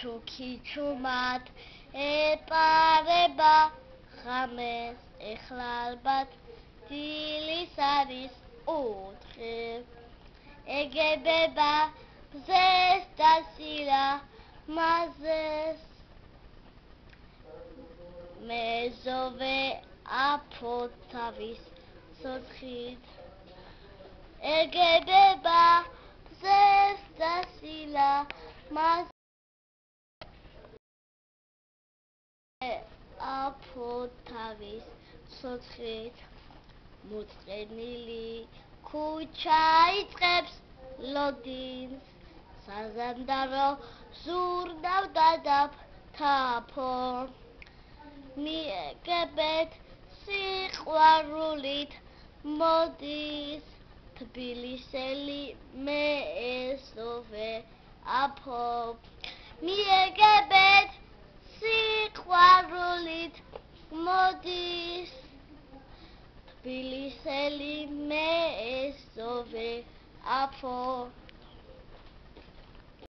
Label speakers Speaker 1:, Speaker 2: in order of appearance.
Speaker 1: ჩუქიჩუმად ეპარება ღამეს ეხლა ალბათ დილის არის 4 ეგებება მზეს და სილამაზეს მეზოვე აფოთ თავის ცოცხლით ეგებება მზეს და სილამაზეს აფოთ თავის ცოცხლით მოწყენილი ქუჩა იწყებს ლოდინს საზანდარო ზურნავდა დაფთაფო მიეგებეთ სიყვარულით მოდის თბილისელი მეზოვე აფო მიეგებეთ სიყვარულით მოდის თბილისელი მეზოვე აფო